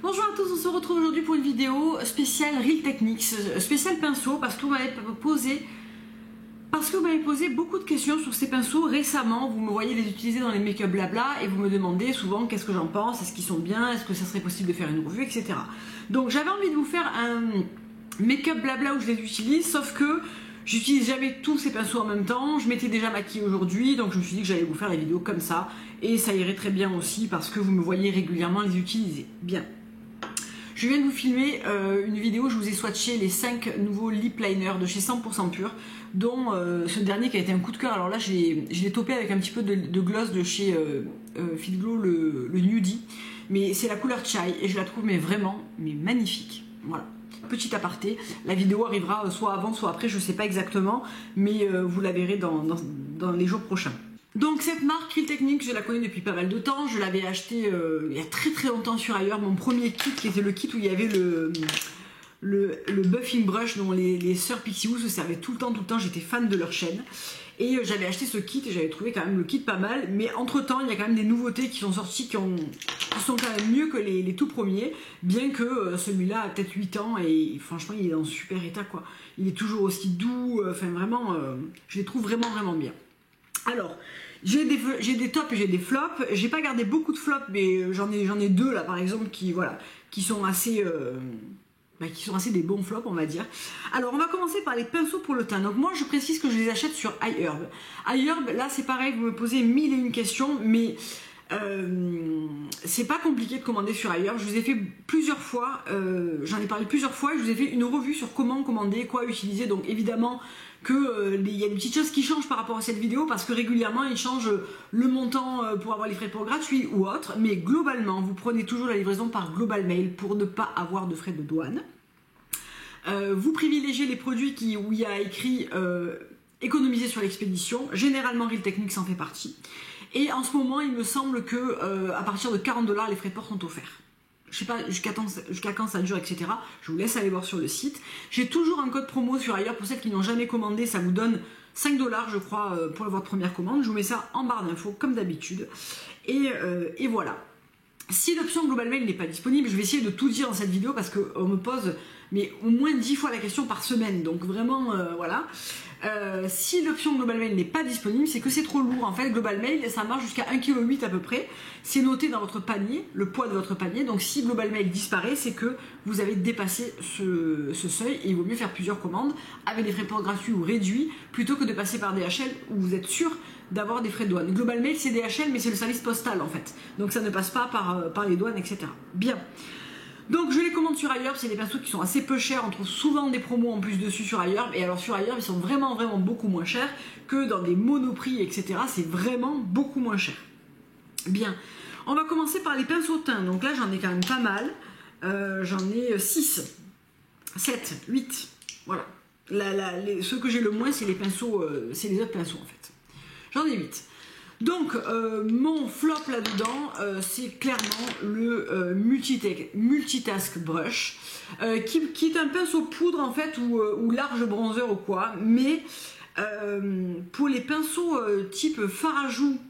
Bonjour à tous, on se retrouve aujourd'hui pour une vidéo spéciale Real Techniques, spéciale pinceau parce que vous m'avez posé beaucoup de questions sur ces pinceaux récemment. Vous me voyez les utiliser dans les make-up blabla et vous me demandez souvent qu'est-ce que j'en pense, est-ce qu'ils sont bien, est-ce que ça serait possible de faire une revue, etc. Donc j'avais envie de vous faire un make-up blabla où je les utilise, sauf que j'utilise jamais tous ces pinceaux en même temps. Je m'étais déjà maquillée aujourd'hui, donc je me suis dit que j'allais vous faire des vidéos comme ça et ça irait très bien aussi parce que vous me voyez régulièrement les utiliser. Bien. Je viens de vous filmer une vidéo où je vous ai swatché les 5 nouveaux lip liners de chez 100% Pur, dont ce dernier qui a été un coup de cœur. Alors là, je l'ai topé avec un petit peu de gloss de chez Fit Glow, le Nudie, mais c'est la couleur Chai et je la trouve vraiment magnifique. Voilà. Petit aparté, la vidéo arrivera soit avant soit après, je sais pas exactement, mais vous la verrez dans les jours prochains. Donc cette marque Real Techniques, je la connais depuis pas mal de temps, je l'avais acheté il y a très longtemps sur ailleurs, mon premier kit qui était le kit où il y avait le buffing brush dont les sœurs Pixie Woo se servaient tout le temps, j'étais fan de leur chaîne. Et j'avais acheté ce kit et j'avais trouvé quand même le kit pas mal, mais entre temps il y a quand même des nouveautés qui sont sorties qui sont quand même mieux que les tout premiers, bien que celui-là a peut-être 8 ans et franchement il est dans super état quoi. Il est toujours aussi doux, enfin vraiment, je les trouve vraiment bien. Alors, j'ai des tops et j'ai des flops. J'ai pas gardé beaucoup de flops, mais j'en ai deux là par exemple qui sont assez des bons flops on va dire. Alors on va commencer par les pinceaux pour le teint. Donc moi je précise que je les achète sur iHerb. iHerb, là c'est pareil, vous me posez 1001 questions, mais c'est pas compliqué de commander sur iHerb. Je vous ai fait plusieurs fois, j'en ai parlé plusieurs fois et je vous ai fait une revue sur comment commander, quoi utiliser. Donc évidemment que il y a des petites choses qui changent par rapport à cette vidéo parce que régulièrement ils changent le montant pour avoir les frais de port gratuits ou autre, mais globalement vous prenez toujours la livraison par Global Mail pour ne pas avoir de frais de douane. Vous privilégiez les produits où il y a écrit économiser sur l'expédition. Généralement Real Techniques en fait partie. Et en ce moment, il me semble que à partir de 40 $, les frais de port sont offerts. Je sais pas jusqu'à quand ça dure, etc. Je vous laisse aller voir sur le site. J'ai toujours un code promo sur ailleurs pour celles qui n'ont jamais commandé. Ça vous donne 5 $, je crois, pour votre première commande. Je vous mets ça en barre d'infos, comme d'habitude. Et voilà. Si l'option Global Mail n'est pas disponible, je vais essayer de tout dire dans cette vidéo parce qu'on me pose mais au moins 10 fois la question par semaine. Donc vraiment, voilà. Si l'option Global Mail n'est pas disponible, c'est que c'est trop lourd. En fait, Global Mail, ça marche jusqu'à 1,8 kg à peu près. C'est noté dans votre panier, le poids de votre panier. Donc si Global Mail disparaît, c'est que vous avez dépassé ce seuil et il vaut mieux faire plusieurs commandes avec des frais de port gratuits ou réduits plutôt que de passer par DHL où vous êtes sûr d'avoir des frais de douane. Global Mail, c'est DHL, mais c'est le service postal en fait. Donc ça ne passe pas par les douanes, etc. Bien. Donc je les commande sur iHerb, c'est des pinceaux qui sont assez peu chers, on trouve souvent des promos en plus dessus sur iHerb, et alors sur iHerb ils sont vraiment beaucoup moins chers que dans des monoprix, etc. C'est vraiment beaucoup moins cher. Bien, on va commencer par les pinceaux teint, donc là j'en ai quand même pas mal, j'en ai 6, 7, 8, voilà. Ceux que j'ai le moins c'est les pinceaux, c'est les autres pinceaux en fait. J'en ai 8. Donc mon flop là-dedans c'est clairement le multitask brush qui est un pinceau poudre en fait ou large bronzer ou quoi, mais pour les pinceaux type fard à joues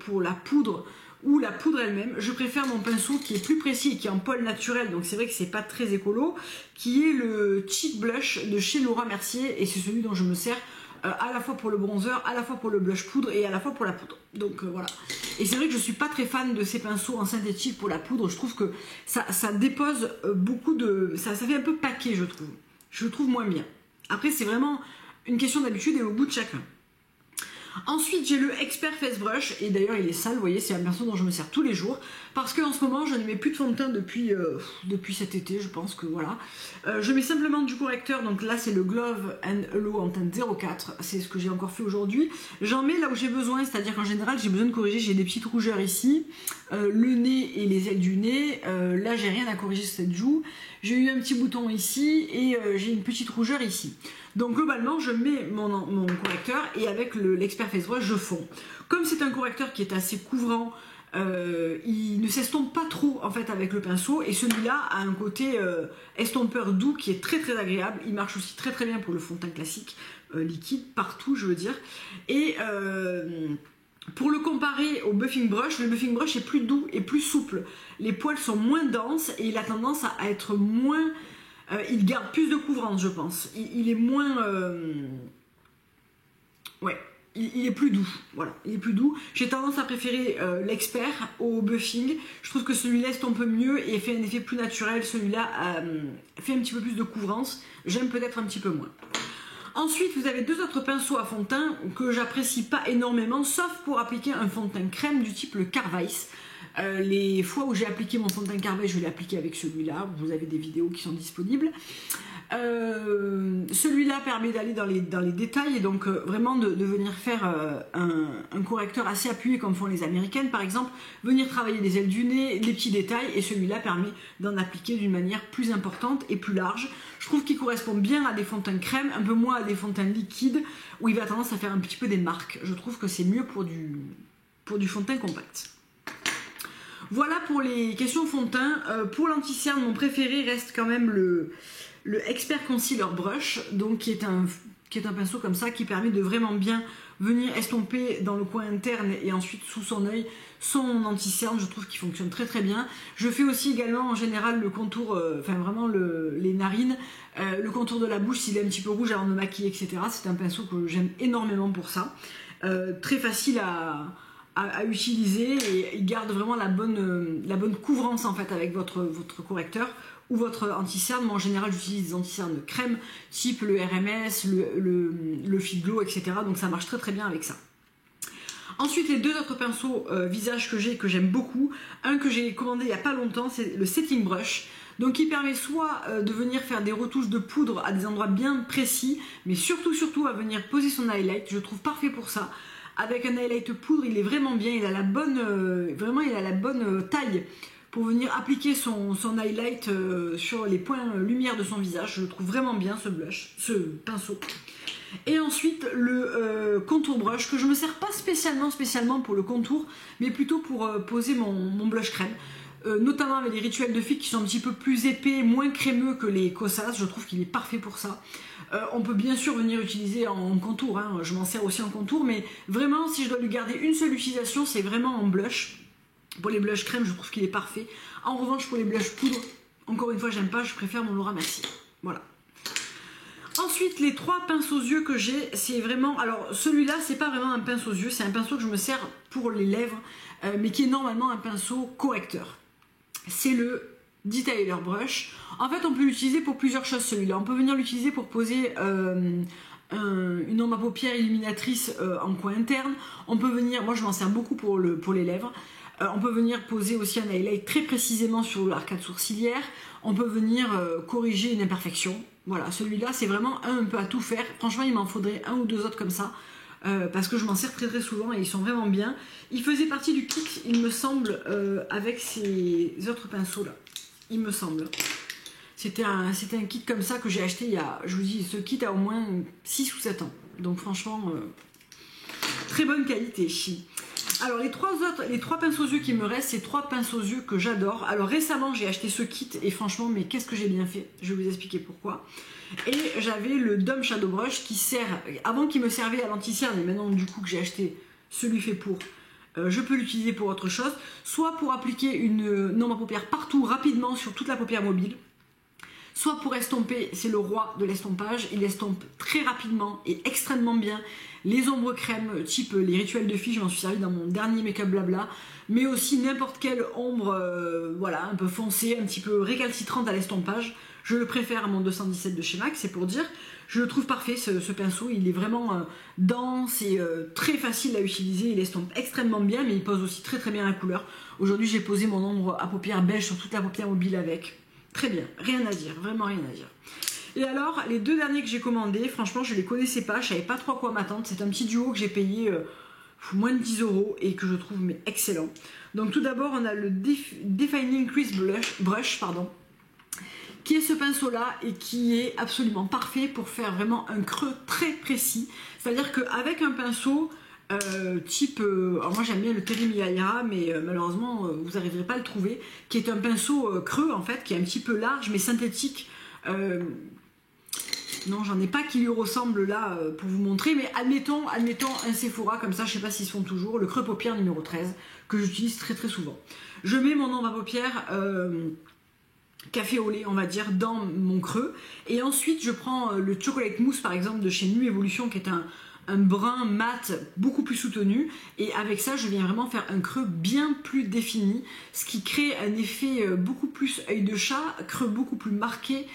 pour la poudre ou la poudre elle-même, je préfère mon pinceau qui est plus précis et qui est en poil naturel, donc c'est vrai que c'est pas très écolo, qui est le Cheek Blush de chez Laura Mercier et c'est celui dont je me sers à la fois pour le bronzer, à la fois pour le blush poudre et à la fois pour la poudre. Donc voilà. Et c'est vrai que je suis pas très fan de ces pinceaux en synthétique pour la poudre. Je trouve que ça dépose beaucoup de... Ça fait un peu paquet, je trouve. Je le trouve moins bien. Après, c'est vraiment une question d'habitude et au goût de chacun. Ensuite, j'ai le Expert Face Brush, et d'ailleurs il est sale, vous voyez, c'est un pinceau dont je me sers tous les jours, parce qu'en ce moment je ne mets plus de fond de teint depuis cet été, je pense que voilà. Je mets simplement du correcteur, donc là c'est le Glove and Hello en teinte 04, c'est ce que j'ai encore fait aujourd'hui. J'en mets là où j'ai besoin, c'est-à-dire qu'en général j'ai besoin de corriger, j'ai des petites rougeurs ici, le nez et les ailes du nez, là j'ai rien à corriger sur cette joue, j'ai eu un petit bouton ici et j'ai une petite rougeur ici. Donc globalement je mets mon correcteur et avec l'Expert Face Brush je fonds. Comme c'est un correcteur qui est assez couvrant, il ne s'estompe pas trop en fait avec le pinceau et celui-là a un côté estompeur doux qui est très agréable. Il marche aussi très bien pour le fond de teint classique, liquide, partout je veux dire. Et Pour le comparer au buffing brush, le buffing brush est plus doux et plus souple. Les poils sont moins denses et il a tendance à être moins... il garde plus de couvrance, je pense. Il est moins... ouais, il est plus doux. Voilà, il est plus doux. J'ai tendance à préférer l'expert au buffing. Je trouve que celui-là estompe mieux et fait un effet plus naturel. Celui-là fait un petit peu plus de couvrance. J'aime peut-être un petit peu moins. Ensuite, vous avez deux autres pinceaux à fond de teint que j'apprécie pas énormément, sauf pour appliquer un fond de teint crème du type le Carvice. Les fois où j'ai appliqué mon fond de teint Carvice, je l'ai appliqué avec celui-là. Vous avez des vidéos qui sont disponibles. Celui-là permet d'aller dans les détails et donc vraiment de venir faire un correcteur assez appuyé comme font les américaines par exemple, venir travailler les ailes du nez, les petits détails, et celui-là permet d'en appliquer d'une manière plus importante et plus large. Je trouve qu'il correspond bien à des fonds de teint crème, un peu moins à des fonds de teint liquides où il va tendance à faire un petit peu des marques. Je trouve que c'est mieux pour du fond de teint compact. Voilà pour les questions fond de teint. Pour l'anti-cerne, mon préféré reste quand même le Expert Concealer Brush, donc qui est un pinceau comme ça qui permet de vraiment bien venir estomper dans le coin interne et ensuite sous son œil son anti-cerne. Je trouve qu'il fonctionne très très bien. Je fais aussi également en général le contour, enfin vraiment les narines, le contour de la bouche s'il est un petit peu rouge avant de maquiller, etc. C'est un pinceau que j'aime énormément pour ça. Très facile à utiliser et il garde vraiment la bonne couvrance en fait avec votre correcteur ou votre anti-cerne. Moi en général j'utilise des anti-cernes de crème type le RMS, le Fit Glow, etc. Donc ça marche très très bien avec ça. Ensuite les deux autres pinceaux visage que j'aime beaucoup, un que j'ai commandé il n'y a pas longtemps, c'est le Setting Brush. Donc il permet soit de venir faire des retouches de poudre à des endroits bien précis, mais surtout à venir poser son highlight. Je trouve parfait pour ça. Avec un highlight poudre, il est vraiment bien, il a la bonne taille pour venir appliquer son highlight sur les points lumière de son visage. Je le trouve vraiment bien ce pinceau. Et ensuite le contour brush que je ne me sers pas spécialement pour le contour, mais plutôt pour poser mon blush crème. Notamment avec les rituels de filles qui sont un petit peu plus épais, moins crémeux que les Kosas. Je trouve qu'il est parfait pour ça. On peut bien sûr venir utiliser en contour, hein. Je m'en sers aussi en contour, mais vraiment si je dois lui garder une seule utilisation, c'est vraiment en blush. Pour les blush crème, je trouve qu'il est parfait. En revanche, pour les blush poudre, encore une fois, j'aime pas, je préfère mon Laura Mercier. Voilà. Ensuite, les trois pinces aux yeux que j'ai, c'est vraiment... Alors, celui-là, c'est pas vraiment un pince aux yeux, c'est un pinceau que je me sers pour les lèvres, mais qui est normalement un pinceau correcteur. C'est le Detailer Brush. En fait, on peut l'utiliser pour plusieurs choses, celui-là. On peut venir l'utiliser pour poser une ombre à paupières illuminatrice en coin interne. On peut venir... Moi, je m'en sers beaucoup pour les lèvres. On peut venir poser aussi un highlight très précisément sur l'arcade sourcilière. On peut venir corriger une imperfection. Voilà, celui-là, c'est vraiment un peu à tout faire. Franchement, il m'en faudrait un ou deux autres comme ça. Parce que je m'en sers très très souvent et ils sont vraiment bien. Il faisait partie du kit, il me semble, avec ces autres pinceaux-là. Il me semble. C'était un kit comme ça que j'ai acheté il y a... Je vous dis, ce kit a au moins 6 ou 7 ans. Donc franchement, très bonne qualité. Alors les trois pinces aux yeux qui me restent, c'est trois pinces aux yeux que j'adore. Alors récemment j'ai acheté ce kit et franchement mais qu'est-ce que j'ai bien fait. Je vais vous expliquer pourquoi. Et j'avais le Dome Shadow Brush qui sert, avant qu'il me servait à l'anti-cerne, et maintenant du coup que j'ai acheté celui fait pour, je peux l'utiliser pour autre chose. Soit pour appliquer une ombre à paupières partout rapidement sur toute la paupière mobile. Soit pour estomper, c'est le roi de l'estompage, il estompe très rapidement et extrêmement bien les ombres crème, type les rituels de filles, je m'en suis servi dans mon dernier make-up blabla, mais aussi n'importe quelle ombre, voilà, un peu foncée, un petit peu récalcitrante à l'estompage. Je le préfère à mon 217 de chez MAC, c'est pour dire. Je le trouve parfait ce pinceau, il est vraiment dense et très facile à utiliser, il estompe extrêmement bien, mais il pose aussi très très bien la couleur. Aujourd'hui j'ai posé mon ombre à paupières beige sur toute la paupière mobile avec. Très bien, rien à dire, vraiment rien à dire. Et alors, les deux derniers que j'ai commandés, franchement, je les connaissais pas, je savais pas trop à quoi m'attendre. C'est un petit duo que j'ai payé moins de 10 € et que je trouve mais excellent. Donc tout d'abord, on a le Defining Crease Brush, qui est ce pinceau-là et qui est absolument parfait pour faire vraiment un creux très précis. C'est-à-dire qu'avec un pinceau... type, alors moi j'aime bien le Terry Miaira, mais malheureusement vous n'arriverez pas à le trouver, qui est un pinceau creux en fait, qui est un petit peu large mais synthétique, Non, j'en ai pas qui lui ressemble là pour vous montrer, mais admettons un Sephora comme ça, je sais pas s'ils se font toujours, le creux paupière numéro 13, que j'utilise très très souvent. Je mets mon ombre à paupières café au lait, on va dire, dans mon creux, et ensuite je prends le Chocolate Mousse par exemple de chez Nu Evolution, qui est un brun mat beaucoup plus soutenu, et avec ça je viens vraiment faire un creux bien plus défini, ce qui crée un effet beaucoup plus œil de chat, creux beaucoup plus marqué,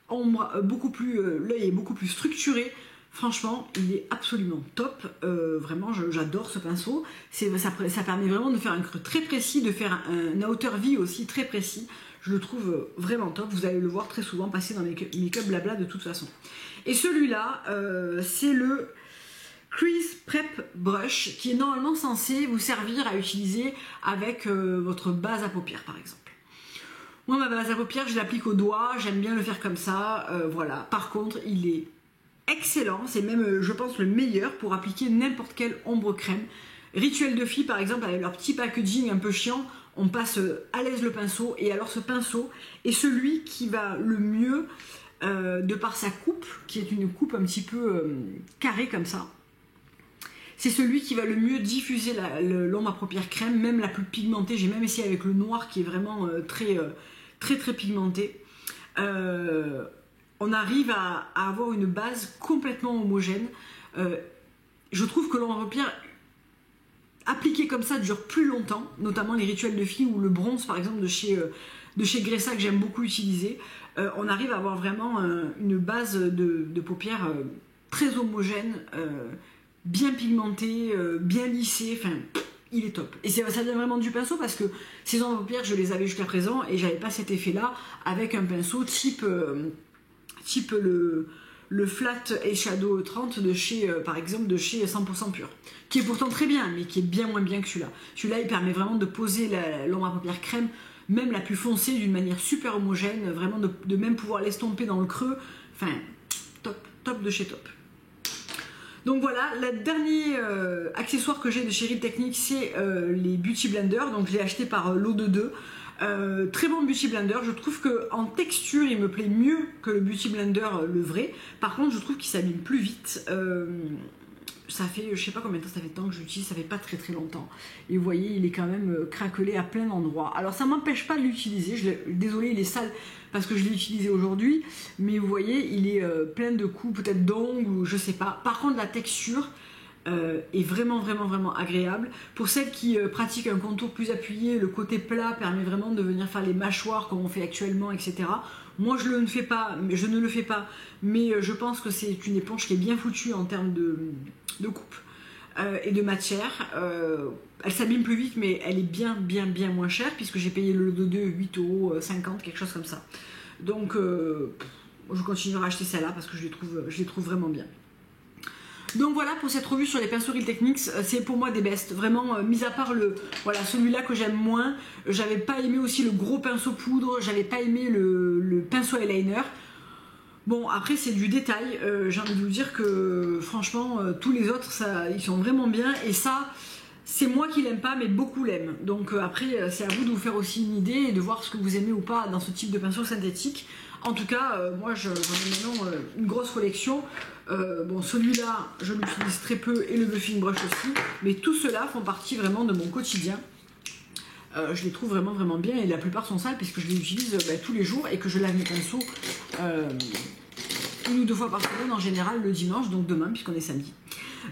ombre beaucoup plus, l'œil est beaucoup plus structuré. Franchement, il est absolument top, vraiment j'adore ce pinceau, ça permet vraiment de faire un creux très précis, de faire un outer V aussi très précis, je le trouve vraiment top, vous allez le voir très souvent passer dans mes make-up blabla de toute façon. Et celui-là, c'est le Crease Prep Brush, qui est normalement censé vous servir à utiliser avec votre base à paupières par exemple. Moi, ma base à paupières, je l'applique au doigt, j'aime bien le faire comme ça, voilà. Par contre, il est excellent, c'est même, je pense, le meilleur pour appliquer n'importe quelle ombre crème. Rituel de filles, par exemple, avec leur petit packaging un peu chiant, on passe à l'aise le pinceau, et alors ce pinceau est celui qui va le mieux, de par sa coupe, qui est une coupe un petit peu carrée comme ça. C'est celui qui va le mieux diffuser l'ombre à paupières crème, même la plus pigmentée. J'ai même essayé avec le noir qui est vraiment très pigmenté. On arrive à avoir une base complètement homogène. Je trouve que l'ombre à paupières appliquée comme ça dure plus longtemps, notamment les rituels de filles ou le bronze par exemple de chez Gressa que j'aime beaucoup utiliser. On arrive à avoir vraiment une base de paupières très homogène, bien pigmenté, bien lissé, enfin il est top. Et ça vient vraiment du pinceau parce que ces ombres à paupières je les avais jusqu'à présent et j'avais pas cet effet là avec un pinceau type le Flat Eyeshadow 30 de chez, par exemple de chez 100% Pur, qui est pourtant très bien mais qui est bien moins bien que celui-là. Celui-là il permet vraiment de poser l'ombre à paupières crème, même la plus foncée, d'une manière super homogène, vraiment de même pouvoir l'estomper dans le creux, enfin top de chez top. Donc voilà, le dernier accessoire que j'ai de chez Real Techniques, c'est les Beauty Blender. Donc je l'ai acheté par lot de 2. Très bon Beauty Blender, je trouve qu'en texture il me plaît mieux que le Beauty Blender le vrai. Par contre je trouve qu'il s'abîme plus vite. Ça fait, je sais pas combien de temps ça fait de temps que j'utilise, ça fait pas très longtemps. Et vous voyez, il est quand même craquelé à plein d'endroits. Alors ça m'empêche pas de l'utiliser, désolé il est sale parce que je l'ai utilisé aujourd'hui, mais vous voyez, il est plein de coups, peut-être d'ongles ou je sais pas. Par contre la texture est vraiment agréable. Pour celles qui pratiquent un contour plus appuyé, le côté plat permet vraiment de venir faire les mâchoires comme on fait actuellement, etc. Moi je ne le fais pas, mais je pense que c'est une éponge qui est bien foutue en termes de coupe et de matière. Elle s'abîme plus vite, mais elle est bien moins chère puisque j'ai payé le lot de 8,50 €, quelque chose comme ça. Donc je continuerai à acheter celle-là parce que je les trouve vraiment bien. Donc voilà pour cette revue sur les pinceaux Real Techniques, c'est pour moi des bestes, vraiment, mis à part voilà, celui-là que j'aime moins, j'avais pas aimé aussi le gros pinceau poudre, j'avais pas aimé le pinceau eyeliner. Bon après c'est du détail, j'ai envie de vous dire que franchement tous les autres ils sont vraiment bien et ça c'est moi qui l'aime pas mais beaucoup l'aiment. Donc après c'est à vous de vous faire aussi une idée et de voir ce que vous aimez ou pas dans ce type de pinceau synthétique. En tout cas moi j'en ai maintenant une grosse collection. Bon celui-là je l'utilise très peu et le buffing brush aussi, mais tout cela font partie vraiment de mon quotidien. Je les trouve vraiment bien et la plupart sont sales puisque je les utilise tous les jours et que je lave mes pinceaux 1 ou 2 fois par semaine en général le dimanche, donc demain puisqu'on est samedi.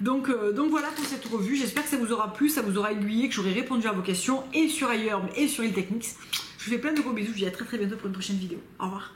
Donc voilà pour cette revue, j'espère que ça vous aura plu, ça vous aura aiguillé, que j'aurai répondu à vos questions et sur iHerb et sur Real Techniques. Je vous fais plein de gros bisous, je vous dis à très bientôt pour une prochaine vidéo. Au revoir.